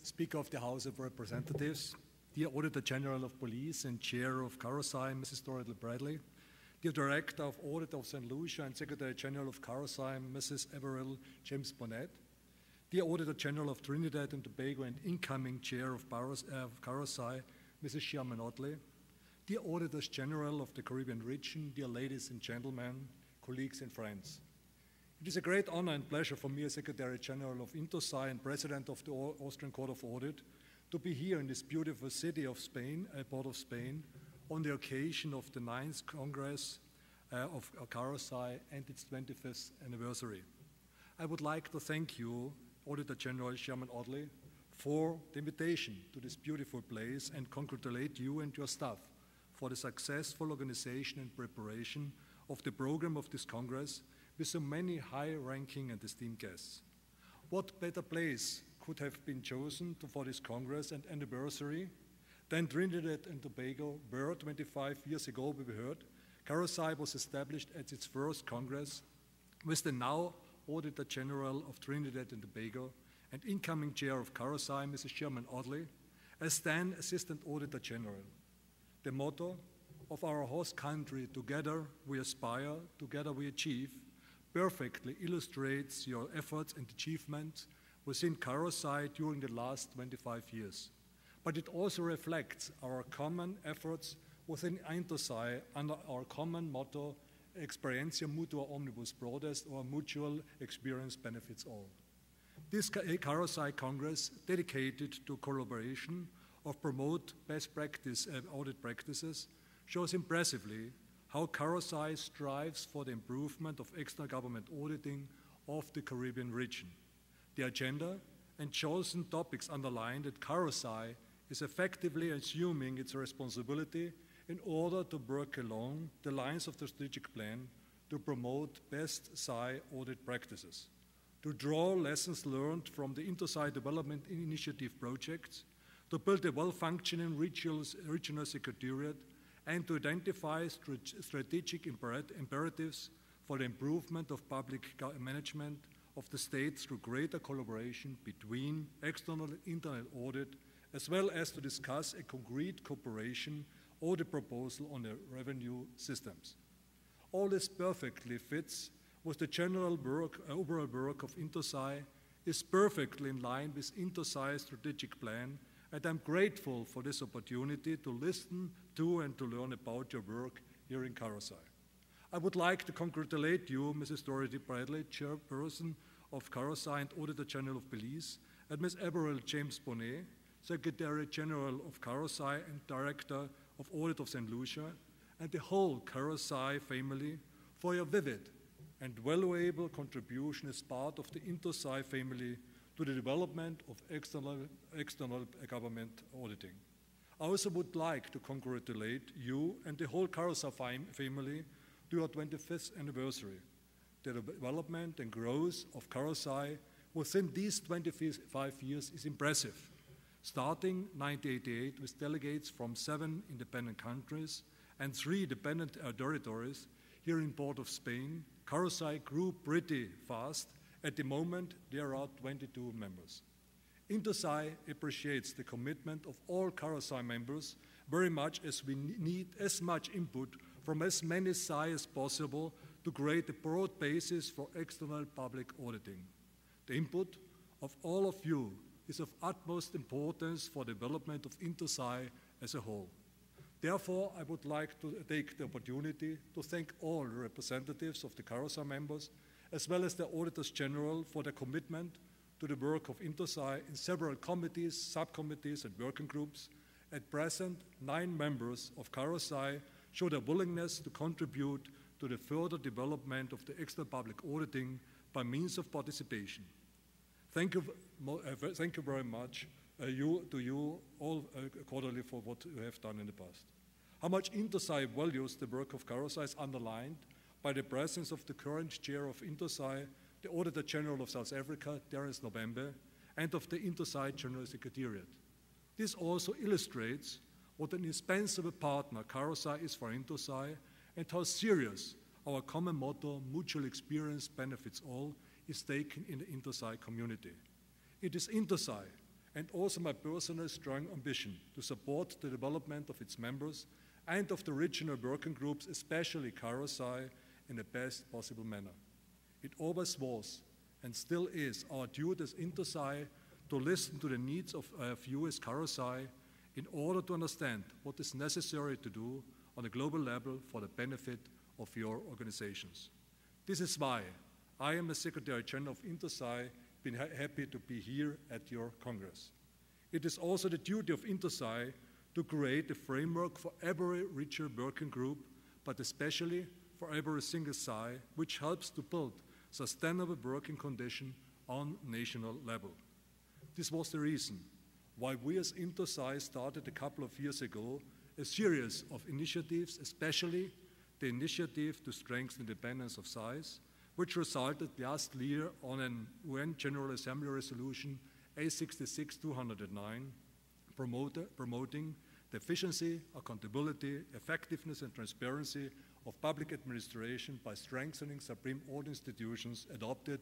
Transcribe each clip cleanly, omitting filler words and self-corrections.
Speaker of the House of Representatives, dear Auditor General of Police and Chair of CAROSAI, Mrs. Dorothy Bradley, dear Director of Audit of St. Lucia and Secretary General of CAROSAI, Mrs. Averill James Bonnet, dear Auditor General of Trinidad and Tobago and incoming Chair of CAROSAI, Mrs. Sherman Otley, dear Auditors General of the Caribbean region, dear ladies and gentlemen, colleagues and friends. It is a great honor and pleasure for me as Secretary General of INTOSAI and President of the Austrian Court of Audit to be here in this beautiful city of Spain, Port of Spain, on the occasion of the 9th Congress of CAROSAI and its 25th anniversary. I would like to thank you, Auditor General Sherman Otley, for the invitation to this beautiful place and congratulate you and your staff for the successful organization and preparation of the program of this Congress with so many high-ranking and esteemed guests. What better place could have been chosen for this Congress and anniversary than Trinidad and Tobago, where 25 years ago, we heard, CAROSAI was established at its first Congress with the now Auditor General of Trinidad and Tobago and incoming Chair of CAROSAI, Mrs. Sherman Otley, as then Assistant Auditor General. The motto of our host country, together we aspire, together we achieve, perfectly illustrates your efforts and achievements within CAROSAI during the last 25 years. But it also reflects our common efforts within INTOSAI under our common motto, Experientia Mutua Omnibus Prodest, or mutual experience benefits all. This CAROSAI Congress, dedicated to collaboration of promote best practice audit practices, shows impressively how CAROSAI strives for the improvement of external government auditing of the Caribbean region. The agenda and chosen topics underline that CAROSAI is effectively assuming its responsibility in order to work along the lines of the strategic plan to promote best SAI audit practices, to draw lessons learned from the INTOSAI Development Initiative projects, to build a well-functioning regional secretariat, and to identify strategic imperatives for the improvement of public management of the state through greater collaboration between external and internal audit, as well as to discuss a concrete cooperation audit proposal on the revenue systems. All this perfectly fits with the general overall work of INTOSAI, is perfectly in line with INTOSAI's strategic plan, and I'm grateful for this opportunity to listen to and to learn about your work here in CAROSAI. I would like to congratulate you, Mrs. Dorothy Bradley, Chairperson of CAROSAI and Auditor General of Police, and Ms. Averill James Bonnet, Secretary General of CAROSAI and Director of Audit of St. Lucia, and the whole CAROSAI family for your vivid and valuable contribution as part of the INTOSAI family to the development of external government auditing. I also would like to congratulate you and the whole CAROSAI family to your 25th anniversary. The development and growth of CAROSAI within these 25 years is impressive. Starting 1988 with delegates from 7 independent countries and 3 dependent territories here in Port of Spain, CAROSAI grew pretty fast. At the moment, there are 22 members. INTOSAI appreciates the commitment of all CAROSAI members very much, as we need as much input from as many SAI as possible to create a broad basis for external public auditing. The input of all of you is of utmost importance for the development of INTOSAI as a whole. Therefore, I would like to take the opportunity to thank all representatives of the CAROSAI members, as well as the Auditors General, for their commitment to the work of INTOSAI in several committees, subcommittees, and working groups. At present, 9 members of CAROSAI show their willingness to contribute to the further development of the external public auditing by means of participation. Thank you very much to you all accordingly for what you have done in the past. How much INTOSAI values the work of CAROSAI is underlined by the presence of the current chair of INTOSAI, the Auditor General of South Africa, Terence November, and of the INTOSAI General Secretariat. This also illustrates what an indispensable partner CAROSAI is for INTOSAI and how serious our common motto, mutual experience benefits all, is taken in the INTOSAI community. It is INTOSAI and also my personal strong ambition to support the development of its members and of the regional working groups, especially CAROSAI, in the best possible manner. It always was and still is our duty as INTERSAI to listen to the needs of you as CAROSAI in order to understand what is necessary to do on a global level for the benefit of your organizations. This is why I am as Secretary General of INTERSAI been happy to be here at your Congress. It is also the duty of INTERSAI to create a framework for every regional working group, but especially for every single SAI, which helps to build sustainable working conditions on national level. This was the reason why we as INTERSAI started a couple of years ago a series of initiatives, especially the initiative to strengthen independence of SAIs, which resulted last year on an UN General Assembly resolution A66-209, promoting the efficiency, accountability, effectiveness and transparency of public administration by strengthening Supreme Audit institutions, adopted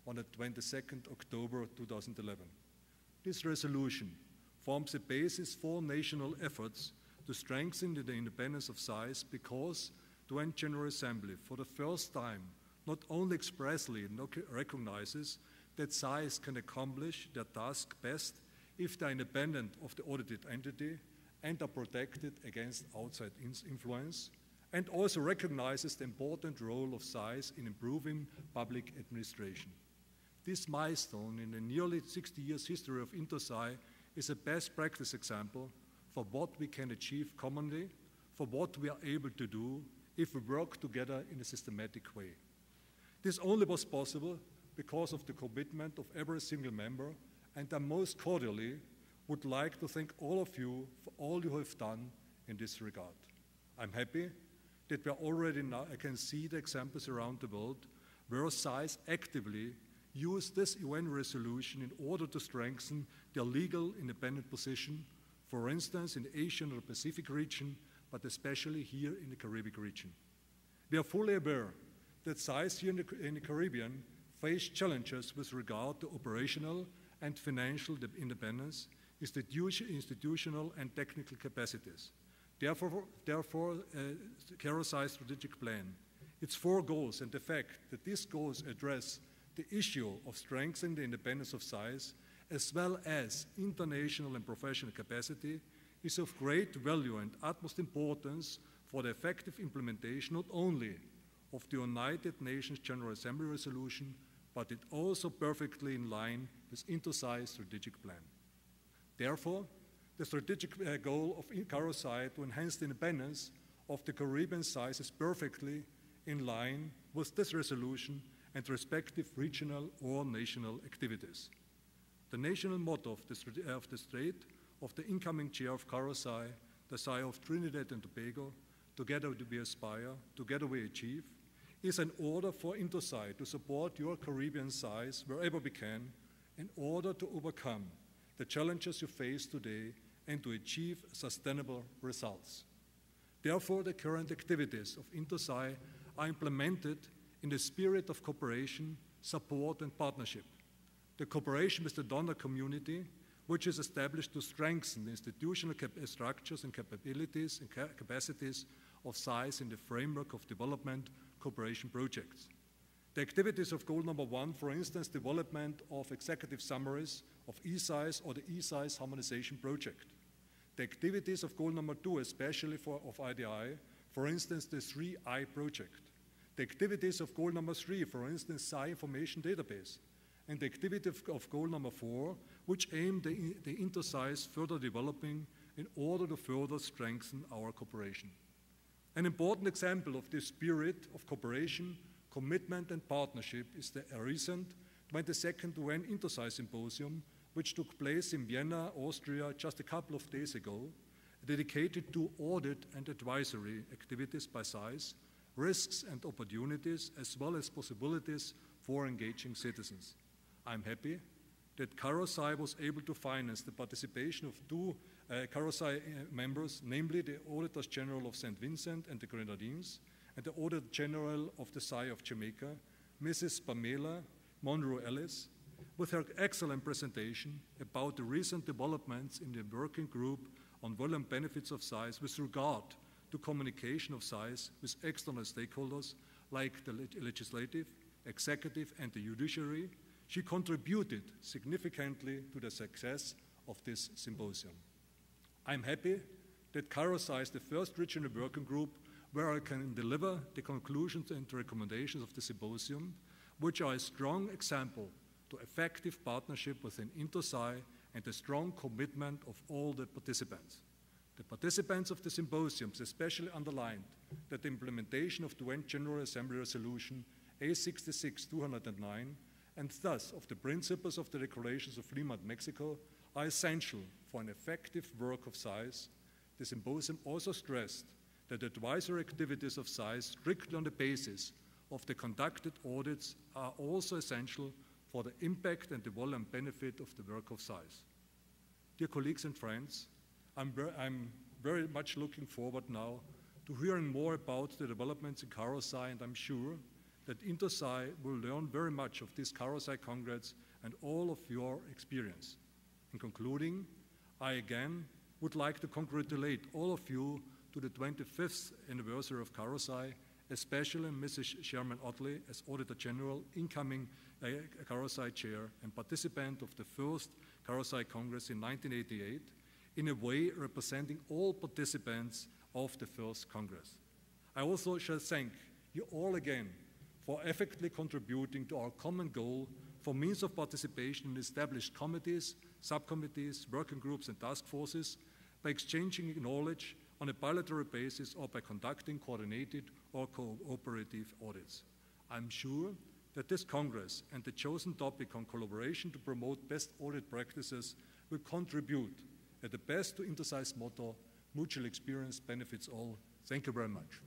on the 22nd October 2011. This resolution forms the basis for national efforts to strengthen the independence of SAIs because the UN General Assembly, for the first time, not only expressly recognizes that SAIs can accomplish their task best if they are independent of the audited entity and are protected against outside influence, and also recognizes the important role of SAIs in improving public administration. This milestone in the nearly 60 years history of INTERSAI is a best practice example for what we can achieve commonly, for what we are able to do if we work together in a systematic way. This only was possible because of the commitment of every single member, and I most cordially would like to thank all of you for all you have done in this regard. I'm happy that we are already now, I can see the examples around the world where SAIs actively use this UN resolution in order to strengthen their legal independent position, for instance, in the Asian or Pacific region, but especially here in the Caribbean region. We are fully aware that SAIs here in the Caribbean face challenges with regard to operational and financial independence, institutional and technical capacities. Therefore, CAROSAI strategic plan, its 4 goals, and the fact that these goals address the issue of strengthening the independence of SAIs, as well as international and professional capacity, is of great value and utmost importance for the effective implementation not only of the United Nations General Assembly resolution, but it also perfectly in line with INTERSAI's strategic plan. Therefore, the strategic goal of CAROSAI to enhance the independence of the Caribbean SAIs is perfectly in line with this resolution and respective regional or national activities. The national motto of the state of the incoming chair of CAROSAI, the SAI of Trinidad and Tobago, together we aspire, together we achieve, is an order for INTERSAI to support your Caribbean SAIs wherever we can in order to overcome the challenges you face today and to achieve sustainable results. Therefore, the current activities of INTERSAI are implemented in the spirit of cooperation, support, and partnership. The cooperation with the donor community, which is established to strengthen the institutional structures and capabilities and capacities of SAIs in the framework of development cooperation projects. The activities of goal number 1, for instance, development of executive summaries of eSAIs or the eSAIs harmonization project. The activities of goal number 2, especially of IDI, for instance, the 3I project. The activities of goal number 3, for instance, SAI information database. And the activity of goal number 4, which aim the INTERSAIs further developing in order to further strengthen our cooperation. An important example of this spirit of cooperation, commitment and partnership is the recent 22nd UN INTERSAI Symposium, which took place in Vienna, Austria, just a couple of days ago, dedicated to audit and advisory activities by SAIs, risks and opportunities, as well as possibilities for engaging citizens. I'm happy that CAROSAI was able to finance the participation of 2 CAROSAI members, namely the Auditors General of St. Vincent and the Grenadines and the Auditor General of the SAI of Jamaica, Mrs. Pamela Monroe Ellis, with her excellent presentation about the recent developments in the working group on volume benefits of size with regard to communication of size with external stakeholders like the legislative, executive, and the judiciary. She contributed significantly to the success of this symposium. I'm happy that CAROSAI is the first regional working group where I can deliver the conclusions and recommendations of the symposium, which are a strong example to effective partnership within INTOSAI and a strong commitment of all the participants. The participants of the symposiums especially underlined that the implementation of the UN General Assembly Resolution A66-209 and thus of the principles of the Declarations of Lima and Mexico are essential for an effective work of size. The symposium also stressed that advisory activities of size strictly on the basis of the conducted audits are also essential for the impact and the volume benefit of the work of size. Dear colleagues and friends, I'm very much looking forward now to hearing more about the developments in CAROSAI, and I'm sure that INTOSAI will learn very much of this CAROSAI Congress and all of your experience. In concluding, I again would like to congratulate all of you to the 25th anniversary of CAROSAI, especially Mrs. Sherman Otley as Auditor General, incoming CAROSAI Chair and participant of the first CAROSAI Congress in 1988, in a way representing all participants of the first Congress. I also shall thank you all again for effectively contributing to our common goal for means of participation in established committees, subcommittees, working groups, and task forces by exchanging knowledge on a bilateral basis or by conducting coordinated or cooperative audits. I'm sure that this Congress and the chosen topic on collaboration to promote best audit practices will contribute at the best to INTOSAI's motto, mutual experience benefits all. Thank you very much.